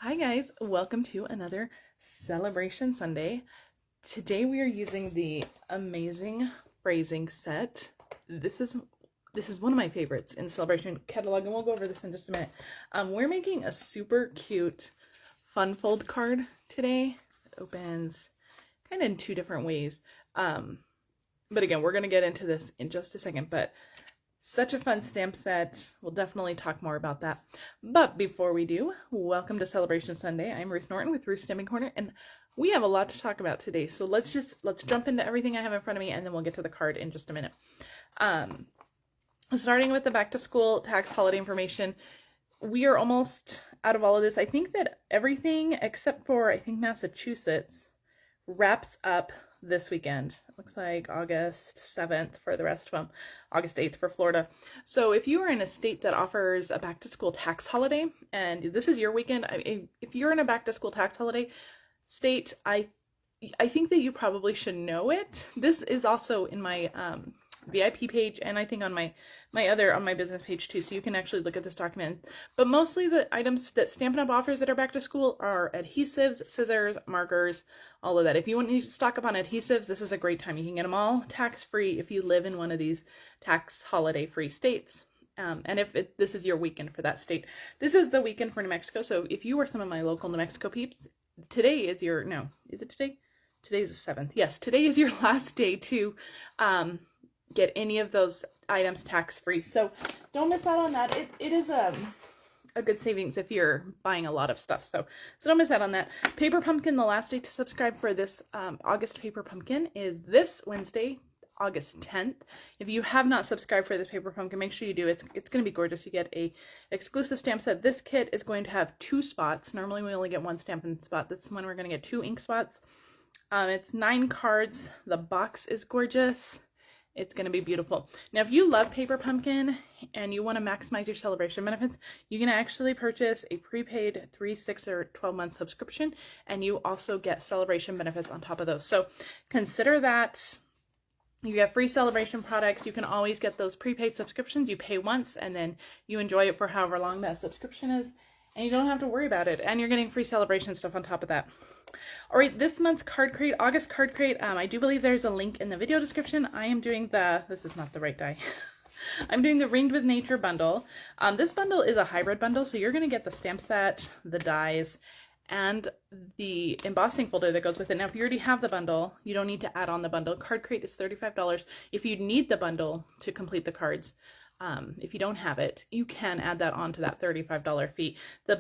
Hi guys, welcome to another Celebration Sunday. Today we are using the amazing phrasing set. This is one of my favorites in the Celebration catalog, and we'll go over this in just a minute. We're making a super cute fun fold card today. It opens kind of in two different ways. But again, we're going to get into this in just a second, but such a fun stamp set. We'll definitely talk more about that. But before we do, welcome to Celebration Sunday. I'm Ruth Norton with Ruth's Stamping Corner, and we have a lot to talk about today. So let's jump into everything I have in front of me, and then we'll get to the card in just a minute. Starting with the back to school tax holiday information, we are almost out of all of this. I think that everything except for, I think, Massachusetts wraps up this weekend. It looks like August 7th for the rest of them, August 8th for Florida. So if you are in a state that offers a back to school tax holiday, and this is your weekend, if you're in a back to school tax holiday state, I think that you probably should know it. This is also in my VIP page, and I think on my business page too, so you can actually look at this document. But mostly the items that Stampin' Up! Offers that are back to school are adhesives, scissors, markers, all of that. If you want to stock up on adhesives, this is a great time. You can get them all tax-free if you live in one of these tax holiday-free states. And if this is your weekend for that state. This is the weekend for New Mexico, so if you are some of my local New Mexico peeps, today is your, no, is it today? Today's the 7th. Yes, today is your last day to get any of those items tax-free. So don't miss out on that. It is a good savings if you're buying a lot of stuff. So don't miss out on that. Paper Pumpkin, the last day to subscribe for this August Paper Pumpkin is this Wednesday, August 10th. If you have not subscribed for this Paper Pumpkin, make sure you do. It's going to be gorgeous. You get a exclusive stamp set. This kit is going to have 2 spots. Normally we only get 1 stamping spot. This one we're going to get 2 ink spots. It's 9 cards. The box is gorgeous. It's going to be beautiful. Now, if you love Paper Pumpkin and you want to maximize your celebration benefits, you can actually purchase a prepaid 3, 6, or 12-month subscription, and you also get celebration benefits on top of those. So consider that. You get free celebration products. You can always get those prepaid subscriptions. You pay once, and then you enjoy it for however long that subscription is, and you don't have to worry about it. And you're getting free celebration stuff on top of that. All right, this month's card crate, August card crate, I do believe there's a link in the video description. I am doing this is not the right die. I'm doing the Ringed with Nature bundle. This bundle is a hybrid bundle, so you're going to get the stamp set, the dies, and the embossing folder that goes with it. Now, if you already have the bundle, you don't need to add on the bundle. Card crate is $35. If you need the bundle to complete the cards, if you don't have it, you can add that on to that $35 fee. The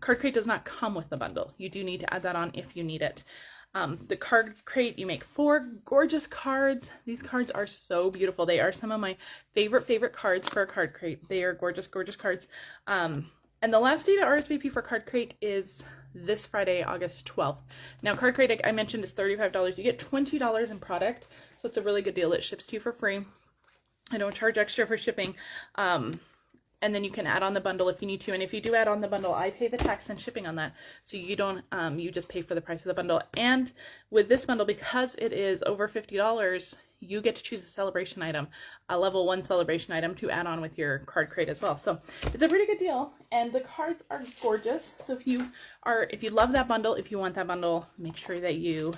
card crate does not come with the bundle. You do need to add that on if you need it. The card crate, you make 4 gorgeous cards. These cards are so beautiful. They are some of my favorite cards for a card crate. They are gorgeous cards. And the last day to RSVP for card crate is this Friday, August 12th. Now, card crate, I mentioned, is $35. You get $20 in product, so it's a really good deal. It ships to you for free. I don't charge extra for shipping. And then you can add on the bundle if you need to. And if you do add on the bundle, I pay the tax and shipping on that. So you don't, you just pay for the price of the bundle. And with this bundle, because it is over $50, you get to choose a celebration item, a level 1 celebration item to add on with your card crate as well. So it's a pretty good deal. And the cards are gorgeous. So if you love that bundle, if you want that bundle, make sure that you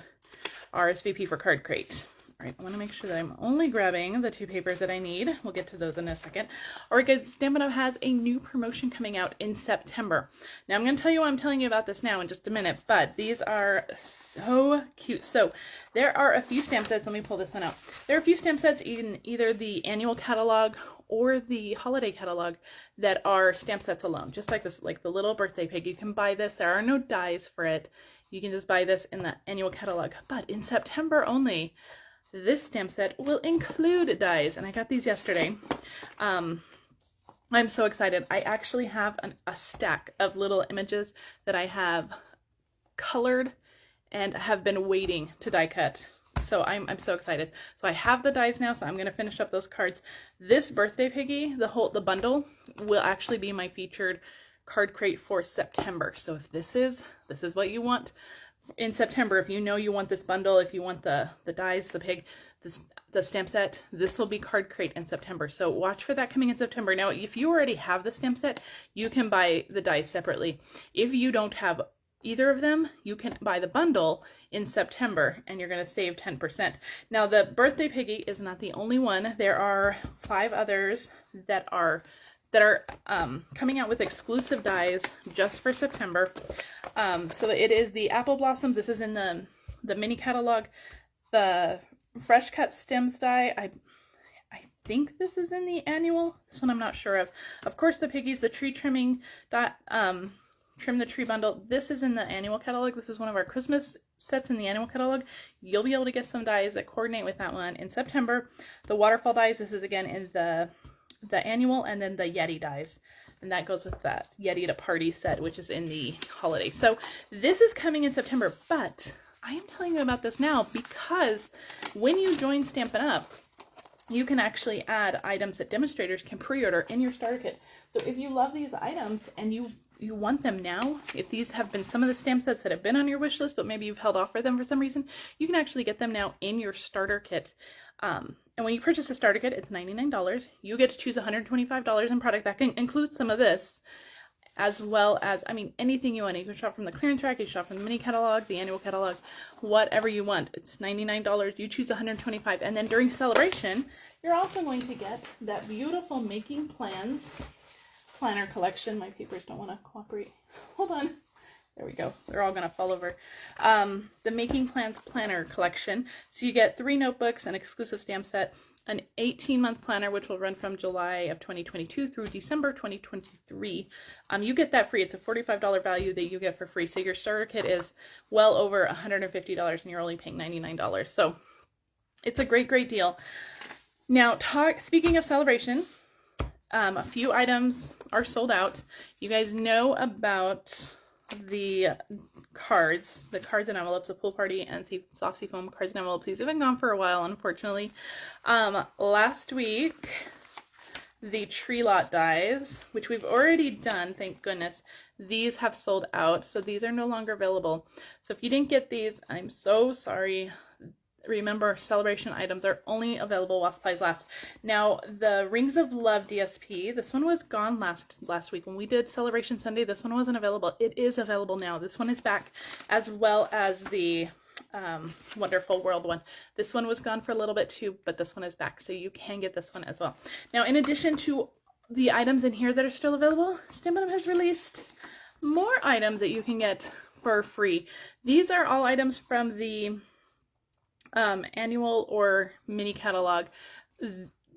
RSVP for card crate. All right, I want to make sure that I'm only grabbing the 2 papers that I need. We'll get to those in a second. All right, guys, Stampin' Up! Has a new promotion coming out in September. Now, I'm going to tell you why I'm telling you about this now in just a minute, but these are so cute. So there are a few stamp sets. Let me pull this one out. There are a few stamp sets in either the annual catalog or the holiday catalog that are stamp sets alone, just like this, like the little birthday pig. You can buy this. There are no dies for it. You can just buy this in the annual catalog. But in September only, this stamp set will include dies, and I got these yesterday. I'm so excited. I actually have a stack of little images that I have colored and have been waiting to die cut. So I'm so excited. So I have the dies now, so I'm going to finish up those cards. This birthday piggy, the bundle, will actually be my featured card crate for September. So if this is what you want in September, if you know you want this bundle, if you want the dies, the pig, the stamp set, this will be Card Crate in September. So watch for that coming in September. Now, if you already have the stamp set, you can buy the dies separately. If you don't have either of them, you can buy the bundle in September and you're going to save 10%. Now, the birthday piggy is not the only one. There are 5 others that are coming out with exclusive dies just for September. So it is the Apple Blossoms. This is in the mini catalog. The Fresh Cut Stems die. I think this is in the annual. This one I'm not sure of. Of course, the piggies, the tree trimming Trim the Tree bundle. This is in the annual catalog. This is one of our Christmas sets in the annual catalog. You'll be able to get some dies that coordinate with that one in September. The waterfall dies. This is again in the annual, and then the Yeti dies, and that goes with that Yeti to Party set, which is in the holiday. So this is coming in September, but I am telling you about this now because when you join Stampin' Up, you can actually add items that demonstrators can pre-order in your starter kit. So if you love these items and you want them now, if these have been some of the stamp sets that have been on your wish list, but maybe you've held off for them for some reason, you can actually get them now in your starter kit. And when you purchase a starter kit, it's $99. You get to choose $125 in product. That can include some of this, as well as, I mean, anything you want. You can shop from the clearance rack, you shop from the mini catalog, the annual catalog, whatever you want. It's $99. You choose $125. And then during celebration, you're also going to get that beautiful Making Plans planner collection. My papers don't want to cooperate. Hold on. There we go. They're all going to fall over. The Making Plans planner collection. So you get 3 notebooks, an exclusive stamp set, an 18-month planner, which will run from July of 2022 through December 2023. You get that free. It's a $45 value that you get for free. So your starter kit is well over $150 and you're only paying $99. So it's a great, great deal. Now, speaking of celebration, a few items are sold out. You guys know about the cards and envelopes, the pool party and soft seafoam cards and envelopes. These have been gone for a while, unfortunately. Last week, the tree lot dies, which we've already done, thank goodness, these have sold out, so these are no longer available. So if you didn't get these, I'm so sorry. Remember, celebration items are only available while supplies last. Now, the Rings of Love DSP, this one was gone last week. When we did Sale-a-Bration Sunday, this one wasn't available. It is available now. This one is back, as well as the Wonderful World one. This one was gone for a little bit too, but this one is back, so you can get this one as well. Now, in addition to the items in here that are still available, Stampin' Up has released more items that you can get for free. These are all items from the annual or mini catalog.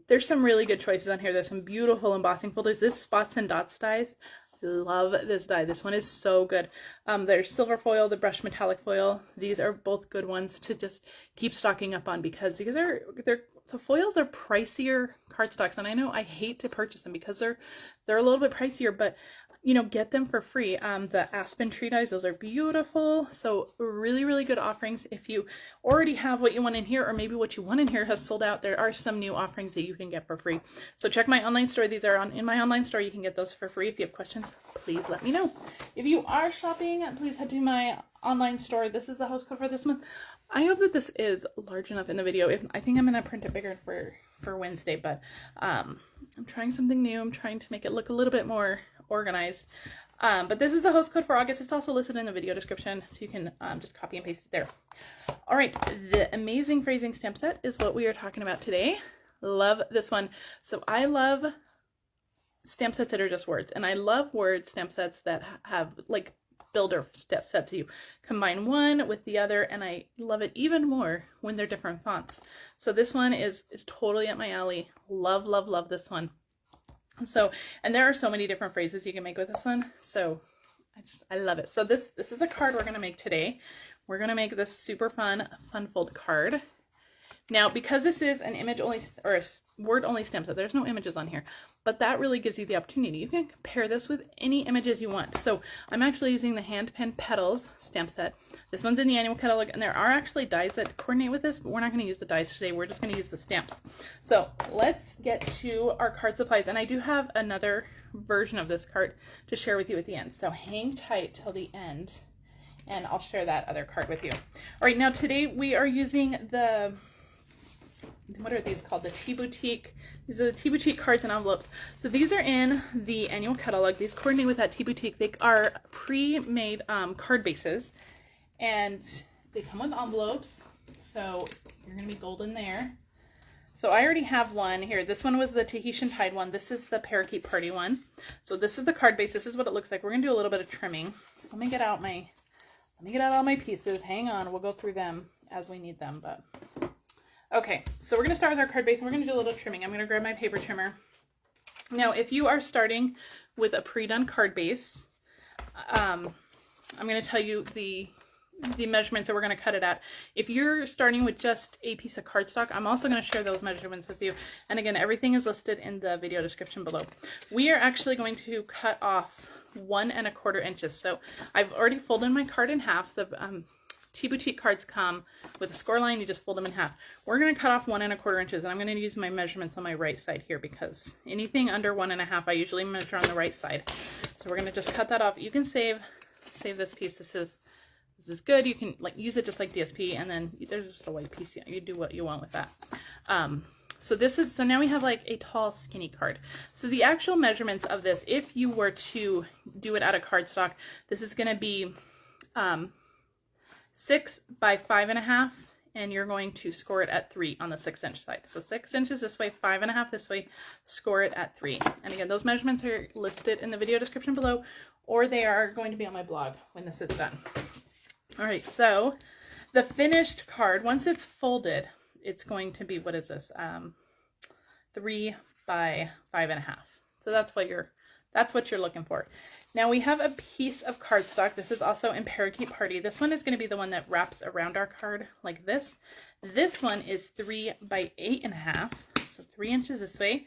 There's some really good choices on here. There's some beautiful embossing folders. This Spots and Dots dies. Love this die. This one is so good. There's silver foil, the brushed metallic foil. These are both good ones to just keep stocking up on because these are the foils are pricier cardstocks, and I know I hate to purchase them because they're a little bit pricier, but you know, get them for free. The Aspen Tree dies, those are beautiful. So really, really good offerings. If you already have what you want in here, or maybe what you want in here has sold out, there are some new offerings that you can get for free. So check my online store. These are in my online store. You can get those for free. If you have questions, please let me know. If you are shopping, please head to my online store. This is the host code for this month. I hope that this is large enough in the video. I think I'm going to print it bigger for Wednesday, but I'm trying something new. I'm trying to make it look a little bit more organized. But this is the host code for August. It's also listed in the video description, so you can just copy and paste it there. All right, the Amazing Phrasing stamp set is what we are talking about today. Love this one. So I love stamp sets that are just words, and I love word stamp sets that have like builder sets. So you combine one with the other, and I love it even more when they're different fonts. So this one is totally up my alley. Love, love, love this one. So, and there are so many different phrases you can make with this one. So I love it. So this is a card we're going to make today. We're going to make this super fun fold card. Now, because this is an image only or a word only stamp set, there's no images on here, but that really gives you the opportunity. You can compare this with any images you want. So I'm actually using the hand pen Petals stamp set. This one's in the annual catalog, and there are actually dies that coordinate with this, but we're not going to use the dies today. We're just going to use the stamps. So let's get to our card supplies, and I do have another version of this card to share with you at the end. So hang tight till the end and I'll share that other card with you. All right, now today we are using the, what are these called? The Tea Boutique. These are the Tea Boutique cards and envelopes. So these are in the annual catalog. These coordinate with that Tea Boutique. They are pre-made card bases, and they come with envelopes. So you're going to be golden there. So I already have one here. This one was the Tahitian Tide one. This is the Parakeet Party one. So this is the card base. This is what it looks like. We're going to do a little bit of trimming. So let me get out all my pieces. Hang on. We'll go through them as we need them. But okay, so we're going to start with our card base, and we're going to do a little trimming. I'm going to grab my paper trimmer. Now, if you are starting with a pre-done card base, I'm going to tell you the measurements that we're going to cut it at. If you're starting with just a piece of cardstock, I'm also going to share those measurements with you. And again, everything is listed in the video description below. We are actually going to cut off 1 1/4 inches. So I've already folded my card in half. The Tea Boutique cards come with a score line. You just fold them in half. We're going to cut off 1 1/4 inches, and I'm going to use my measurements on my right side here, because anything under 1 1/2 I usually measure on the right side. So we're going to just cut that off. You can save this piece. This is good. You can use it just like DSP, and then there's just a white piece. You do what you want with that. So now we have like a tall, skinny card. So the actual measurements of this, if you were to do it out of cardstock, this is going to be 6 by 5.5, and you're going to score it at 3 on the 6-inch side. So 6 inches this way, 5.5 this way, score it at 3. And again, those measurements are listed in the video description below, or they are going to be on my blog when this is done. All right, so the finished card, once it's folded, it's going to be, what is this? 3 by 5.5. So that's what you're looking for. Now we have a piece of cardstock. This is also in Parakeet Party. This one is going to be the one that wraps around our card like this. This one is 3 by 8.5. So 3 inches this way,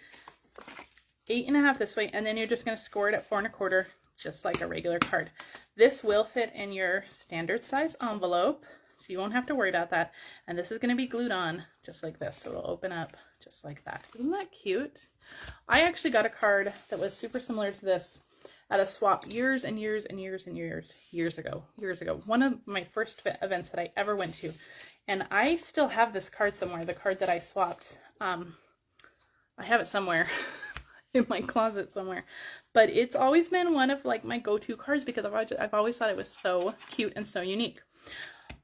8.5 this way, and then you're just going to score it at 4 1/4, just like a regular card. This will fit in your standard size envelope, so you won't have to worry about that. And this is going to be glued on just like this, so it'll open up just like that. Isn't that cute? I actually got a card that was super similar to this at a swap years and years ago. One of my first events that I ever went to, and I still have this card somewhere. The card that I swapped, I have it somewhere. In my closet somewhere, but it's always been one of like my go-to cards because I've always thought it was so cute and so unique.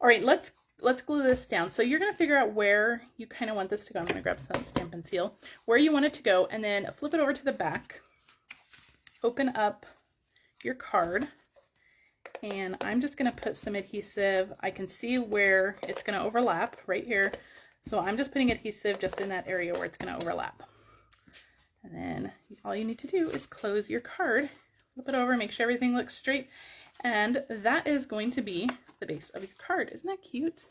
All right, let's glue this down. So you're going to figure out where you kind of want this to go. I'm going to grab some Stampin' Seal, where you want it to go, and then flip it over to the back, open up your card, and I'm just going to put some adhesive. I can see where it's going to overlap right here, so I'm just putting adhesive just in that area where it's going to overlap. And then all you need to do is close your card, flip it over, make sure everything looks straight, and that is going to be the base of your card. Isn't that cute?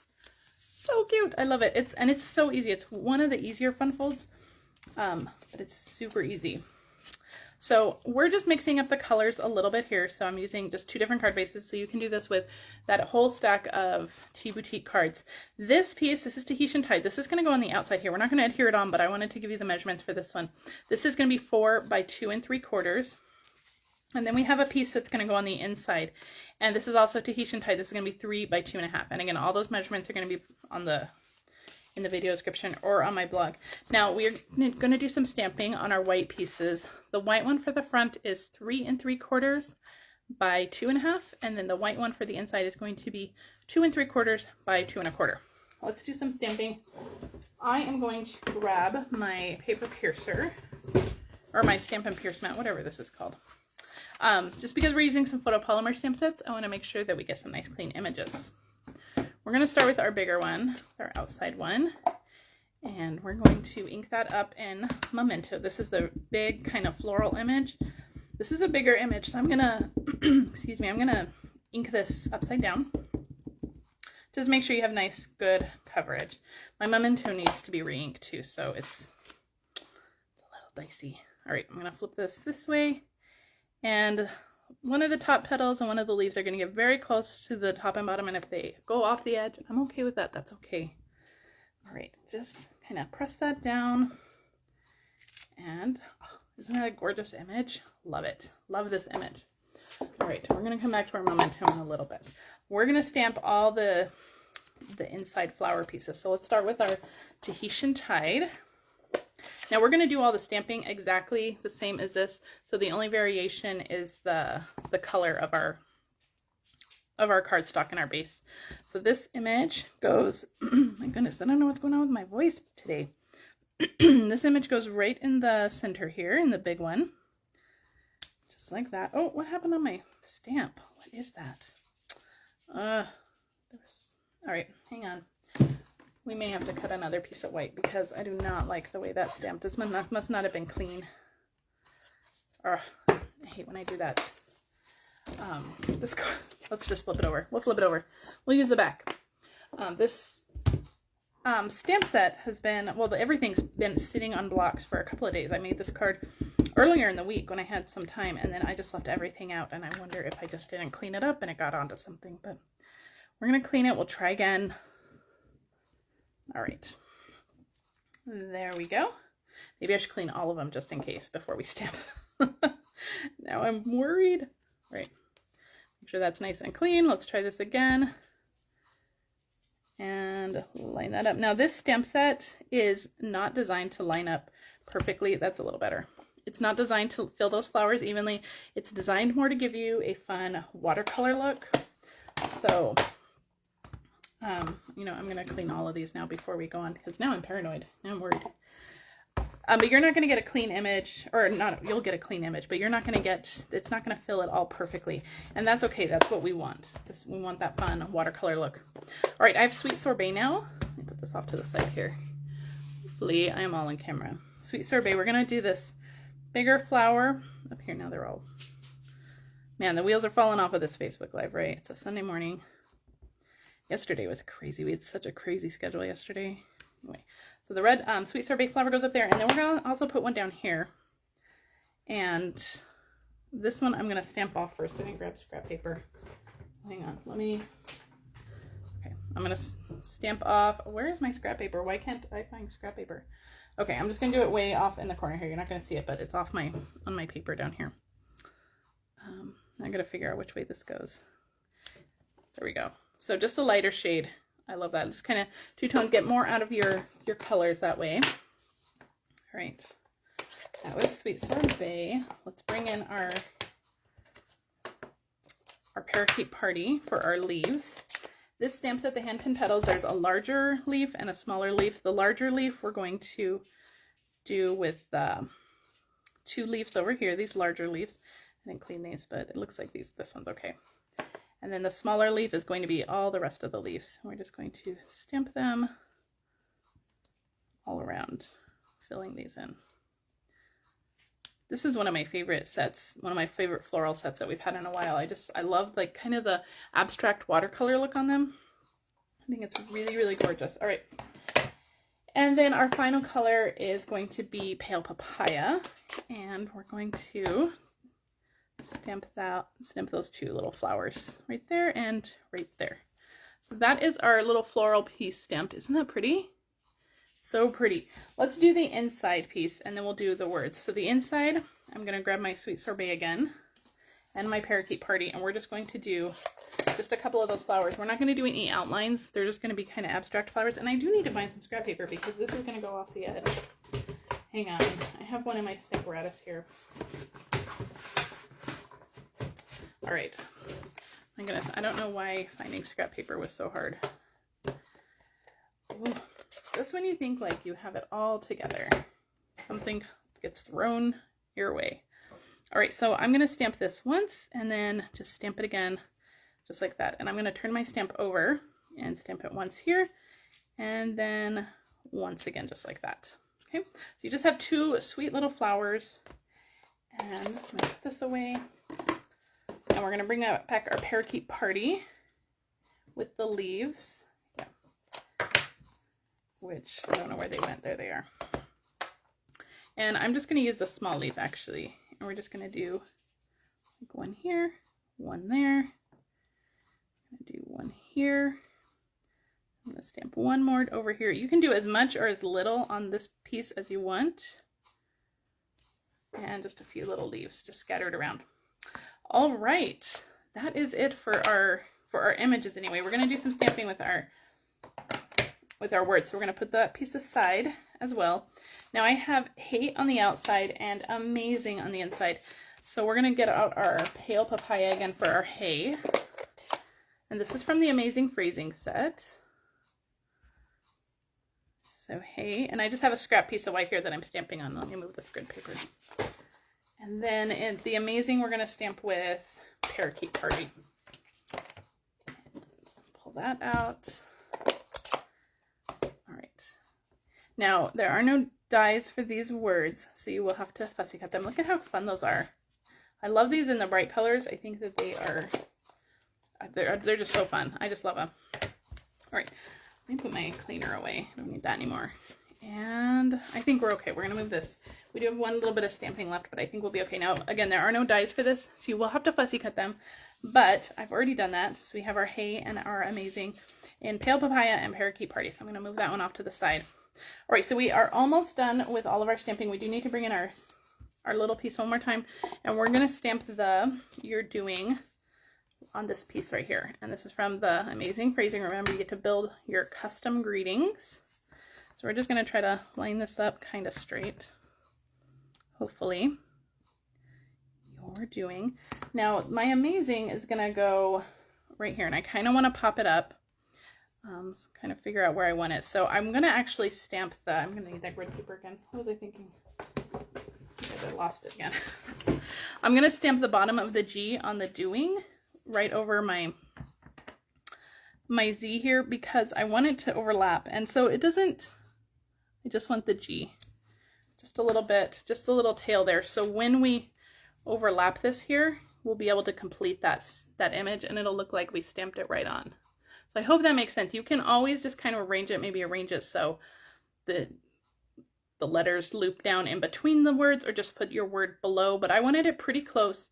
So cute. I love it. It's so easy. It's one of the easier fun folds, but it's super easy. So we're just mixing up the colors a little bit here. So I'm using just 2 different card bases. So you can do this with that whole stack of Tea Boutique cards. This piece, this is Tahitian Tide. This is going to go on the outside here. We're not going to adhere it on, but I wanted to give you the measurements for this one. This is going to be 4 by 2 3/4. And then we have a piece that's going to go on the inside. And this is also Tahitian Tide. This is going to be 3 by 2.5. And again, all those measurements are going to be in the video description or on my blog. Now we're going to do some stamping on our white pieces. The white one for the front is 3 3/4 by 2.5, and then the white one for the inside is going to be 2 3/4 by 2 1/4. Let's do some stamping. I am going to grab my paper piercer, or my Stampin' Pierce mat, whatever this is called. Just because we're using some photopolymer stamp sets, I want to make sure that we get some nice clean images. We're going to start with our bigger one, our outside one, and we're going to ink that up in Memento. This is the big kind of floral image. This is a bigger image, so I'm going to, excuse me, I'm going to ink this upside down. Just make sure you have nice, good coverage. My Memento needs to be re-inked too, so it's a little dicey. All right, I'm going to flip this way, and one of the top petals and one of the leaves are going to get very close to the top and bottom, and if they go off the edge, I'm okay with that. That's okay. All right, just kind of press that down, and oh, isn't that a gorgeous image? Love it. Love this image. All right, we're gonna come back to our momentum in a little bit. We're gonna stamp all the inside flower pieces. So let's start with our Tahitian Tide. Now we're gonna do all the stamping exactly the same as this. So the only variation is the color of our cardstock and our base. So this image goes, my goodness, I don't know what's going on with my voice today. This image goes right in the center here, in the big one. Just like that. Oh, what happened on my stamp? What is that? All right, hang on. We may have to cut another piece of white because I do not like the way that stamped. This must not have been clean. I hate when I do that. Let's just flip it over. We'll flip it over. We'll use the back. This stamp set has been, well, everything's been sitting on blocks for a couple of days. I made this card earlier in the week when I had some time, and then I just left everything out, and I wonder if I just didn't clean it up and it got onto something, but we're going to clean it. We'll try again. All right. There we go. Maybe I should clean all of them just in case before we stamp. Now I'm worried. All right. Make sure that's nice and clean. Let's try this again. And line that up. Now this stamp set is not designed to line up perfectly. That's a little better. It's not designed to fill those flowers evenly. It's designed more to give you a fun watercolor look. So, you know, I'm going to clean all of these now before we go on, because now I'm paranoid. Now I'm worried. But you're not going to get a clean image, or not, you'll get a clean image, but you're not going to get, it's not going to fill it all perfectly. And that's okay. That's what we want. We want that fun watercolor look. All right, I have Sweet Sorbet now. Let me put this off to the side here. Hopefully I am all in camera. Sweet Sorbet, we're going to do this bigger flower. Up here now, they're all, man, the wheels are falling off of this Facebook Live, right? It's a Sunday morning. Yesterday was crazy. We had such a crazy schedule yesterday. Anyway, so the red Sweet Sorbet flower goes up there, and then we're going to also put one down here. And this one I'm going to stamp off first. I didn't grab scrap paper. Hang on, okay, I'm going to stamp off. Where is my scrap paper? Why can't I find scrap paper? Okay, I'm just going to do it way off in the corner here. You're not going to see it, but it's off on my paper down here. I got to figure out which way this goes. There we go. So just a lighter shade. I love that. Just kind of two-tone, get more out of your colors that way. All right. That was Sweet Sorbet. Let's bring in our Parakeet Party for our leaves. This stamp set, the hand pin petals, there's a larger leaf and a smaller leaf. The larger leaf we're going to do with 2 leaves over here, these larger leaves. I didn't clean these, but it looks like this one's okay. And then the smaller leaf is going to be all the rest of the leaves. We're just going to stamp them all around, filling these in. This is one of my favorite sets, one of my favorite floral sets that we've had in a while. I love like kind of the abstract watercolor look on them. I think it's really, really gorgeous. All right. And then our final color is going to be Pale Papaya. And we're going to stamp those 2 little flowers right there and right there. So that is our little floral piece stamped. Isn't that pretty? So pretty. Let's do the inside piece and then we'll do the words. So the inside, I'm going to grab my Sweet Sorbet again and my Parakeet Party, and we're just going to do just a couple of those flowers. We're not going to do any outlines. They're just going to be kind of abstract flowers. And I do need to find some scrap paper because this is going to go off the edge. Hang on. I have one in my Stamparatus here. All right. My goodness, I don't know why finding scrap paper was so hard. Ooh. Just when you think like you have it all together, something gets thrown your way. All right, so I'm going to stamp this once and then just stamp it again, just like that. And I'm going to turn my stamp over and stamp it once here and then once again, just like that. Okay, so you just have 2 sweet little flowers, and I'm going to put this away. And we're going to bring back our Parakeet Party with the leaves. Yeah. Which, I don't know where they went. There they are. And I'm just going to use the small leaf, actually. And we're just going to do like one here, one there. I'm going to do one here. I'm going to stamp one more over here. You can do as much or as little on this piece as you want. And just a few little leaves just scattered around. All right, that is it for our images anyway. We're gonna do some stamping with our words. So we're gonna put that piece aside as well. Now I have hate on the outside and amazing on the inside. So we're gonna get out our pale papaya again for our hay. And this is from the Amazing Phrasing set. So hay, and I just have a scrap piece of white here that I'm stamping on. Let me move this grid paper. And then in the Amazing, we're gonna stamp with Parakeet Party. And pull that out. All right. Now, there are no dies for these words, so you will have to fussy cut them. Look at how fun those are. I love these in the bright colors. I think that they are, they're just so fun. I just love them. All right. Let me put my cleaner away. I don't need that anymore. And I think we're okay. We're going to move this. We do have one little bit of stamping left, but I think we'll be okay. Now, again, there are no dies for this, so you will have to fussy cut them. But I've already done that. So we have our hay and our Amazing in Pale Papaya and Parakeet Party. So I'm going to move that one off to the side. All right, so we are almost done with all of our stamping. We do need to bring in our little piece one more time. And we're going to stamp the You're Doing on this piece right here. And this is from the Amazing Phrasing. Remember, you get to build your custom greetings. So we're just going to try to line this up kind of straight. Hopefully. You're Doing. Now, my Amazing is going to go right here. And I kind of want to pop it up. So kind of figure out where I want it. So I'm going to actually stamp I'm going to need that grid paper again. What was I thinking? I lost it again. I'm going to stamp the bottom of the G on the Doing right over my Z here because I want it to overlap. And so it doesn't, I just want the G. Just a little bit, just a little tail there. So when we overlap this here, we'll be able to complete that image and it'll look like we stamped it right on. So I hope that makes sense. You can always just kind of arrange it, maybe arrange it so the letters loop down in between the words or just put your word below, but I wanted it pretty close.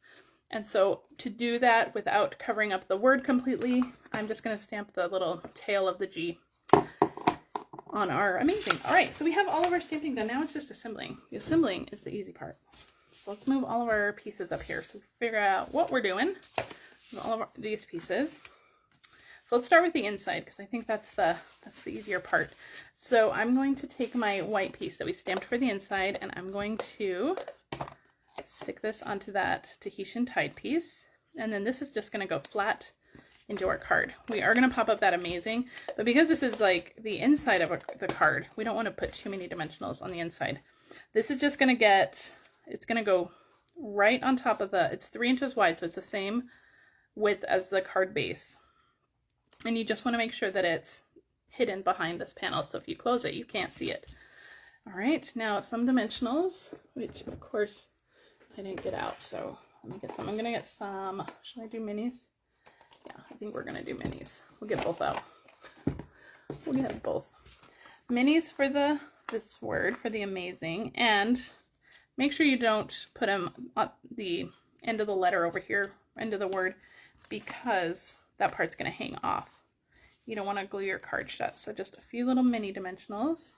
And so to do that without covering up the word completely, I'm just going to stamp the little tail of the G on our Amazing. All right, so we have all of our stamping done. Now it's just assembling. The assembling is the easy part. So let's move all of our pieces up here so we figure out what we're doing with all of these pieces. So let's start with the inside because I think that's the easier part. So I'm going to take my white piece that we stamped for the inside and I'm going to stick this onto that Tahitian Tide piece. And then this is just going to go flat into our card. We are going to pop up that Amazing, but because this is like the inside of the card, we don't want to put too many dimensionals on the inside. This is just going to it's going to go right on top of it's 3 inches wide, so it's the same width as the card base. And you just want to make sure that it's hidden behind this panel, so if you close it, you can't see it. All right, now some dimensionals, which of course I didn't get out, so let me get some. I'm going to get some, should I do minis? Yeah, I think we're going to do minis. We'll get both out. We'll get both. Minis for this word, for the Amazing, and make sure you don't put them on the end of the letter over here, end of the word, because that part's going to hang off. You don't want to glue your card shut, so just a few little mini dimensionals.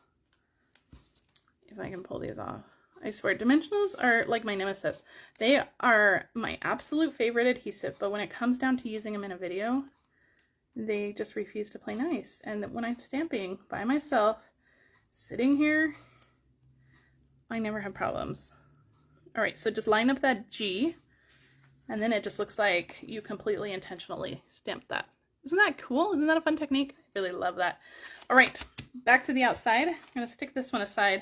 If I can pull these off. I swear, dimensionals are like my nemesis. They are my absolute favorite adhesive, but when it comes down to using them in a video, they just refuse to play nice. And when I'm stamping by myself, sitting here, I never have problems. All right, so just line up that G, and then it just looks like you completely intentionally stamped that. Isn't that cool? Isn't that a fun technique? I really love that. All right, back to the outside. I'm gonna stick this one aside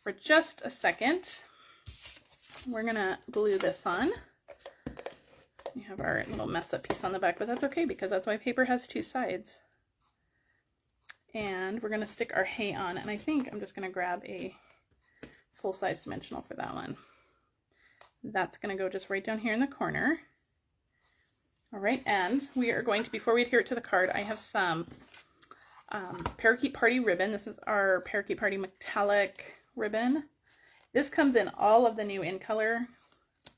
for just a second. We're gonna glue this on. We have our little mess up piece on the back, but that's okay because that's why paper has 2 sides. And we're gonna stick our hay on, and I think I'm just gonna grab a full-size dimensional for that one. That's gonna go just right down here in the corner. All right, and we are going to, before we adhere it to the card, I have some Parakeet Party ribbon. This is our Parakeet Party metallic ribbon. This comes in all of the new in color.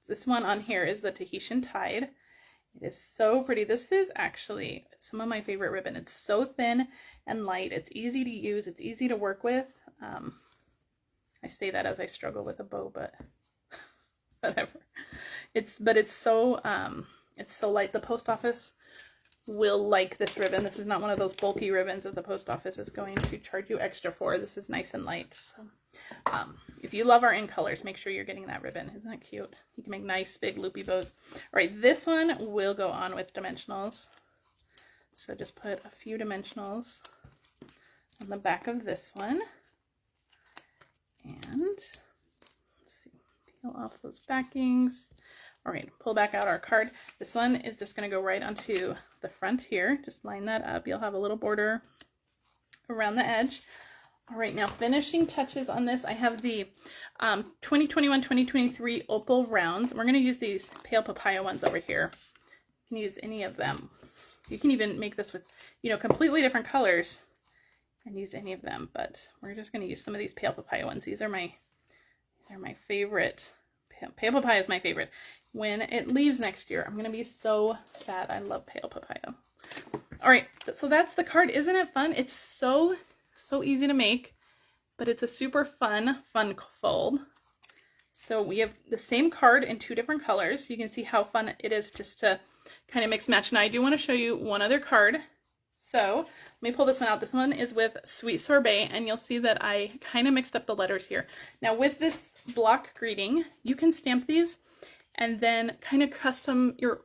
This one on here is the Tahitian Tide. It is so pretty. This is actually some of my favorite ribbon. It's so thin and light. It's easy to use. It's easy to work with. I say that as I struggle with a bow, but whatever. But it's so light. The post office will like this ribbon. This is not one of those bulky ribbons that the post office is going to charge you extra for. This is nice and light. So if you love our in colors, make sure you're getting that ribbon. Isn't that cute? You can make nice big loopy bows. All right, this one will go on with dimensionals. So just put a few dimensionals on the back of this one. And let's see, peel off those backings. All right, pull back out our card. This one is just going to go right onto the front here. Just line that up. You'll have a little border around the edge. All right, now finishing touches on this. I have the 2021-2023 Opal rounds. We're going to use these pale papaya ones over here. You can use any of them. You can even make this with, you know, completely different colors and use any of them, but we're just going to use some of these pale papaya ones. These are my favorite. Pale papaya is my favorite. When it leaves next year, I'm going to be so sad. I love pale papaya. All right, so that's the card. Isn't it fun? It's so easy to make, but it's a super fun fold. So we have the same card in 2 different colors. You can see how fun it is just to kind of mix match. Now I do want to show you one other card. So let me pull this one out. This one is with Sweet Sorbet, and you'll see that I kind of mixed up the letters here. Now with this block greeting, you can stamp these and then kind of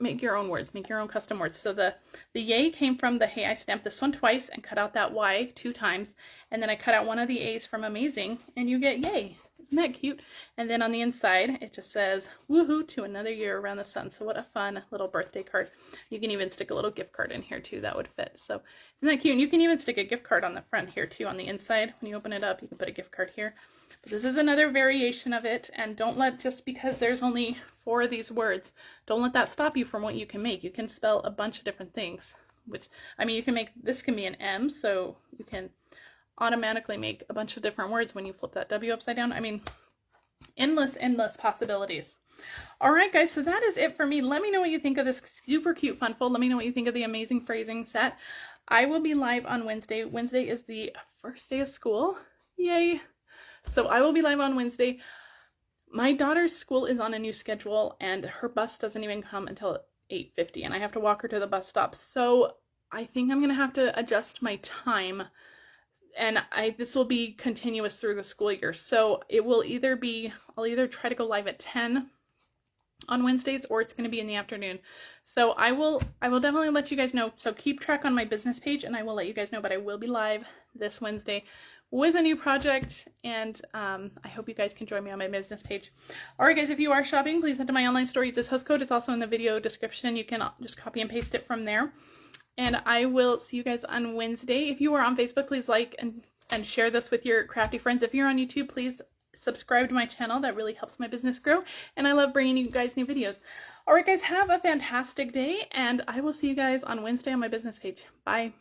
make your own words, make your own custom words. So the yay came from the hey. I stamped this one twice and cut out that Y 2 times, and then I cut out one of the A's from amazing, and you get yay. Isn't that cute? And then on the inside, it just says, woohoo to another year around the sun. So what a fun little birthday card. You can even stick a little gift card in here too. That would fit. So isn't that cute? And you can even stick a gift card on the front here too. On the inside, when you open it up, you can put a gift card here. But this is another variation of it. And don't let, just because there's only 4 of these words, don't let that stop you from what you can make. You can spell a bunch of different things, which, I mean, you can make, this can be an M, so you can automatically make a bunch of different words when you flip that W upside down. I mean, endless possibilities. All right, guys, so that is it for me. Let me know what you think of this super cute fun fold. Let me know what you think of the amazing phrasing set. I will be live on Wednesday. Wednesday is the first day of school. Yay. So I will be live on Wednesday. My daughter's school is on a new schedule, and her bus doesn't even come until 8:50, and I have to walk her to the bus stop. So I think I'm going to have to adjust my time, and this will be continuous through the school year. So it will either be, I'll either try to go live at 10 on Wednesdays, or it's going to be in the afternoon. So I will definitely let you guys know. So keep track on my business page, and I will let you guys know, but I will be live this Wednesday with a new project, and I hope you guys can join me on my business page. All right, guys, if you are shopping, please head to my online store. Use this host code. It's also in the video description. You can just copy and paste it from there. And I will see you guys on Wednesday. If you are on Facebook, please like and share this with your crafty friends. If you're on YouTube, please subscribe to my channel. That really helps my business grow. And I love bringing you guys new videos. All right, guys, have a fantastic day. And I will see you guys on Wednesday on my business page. Bye.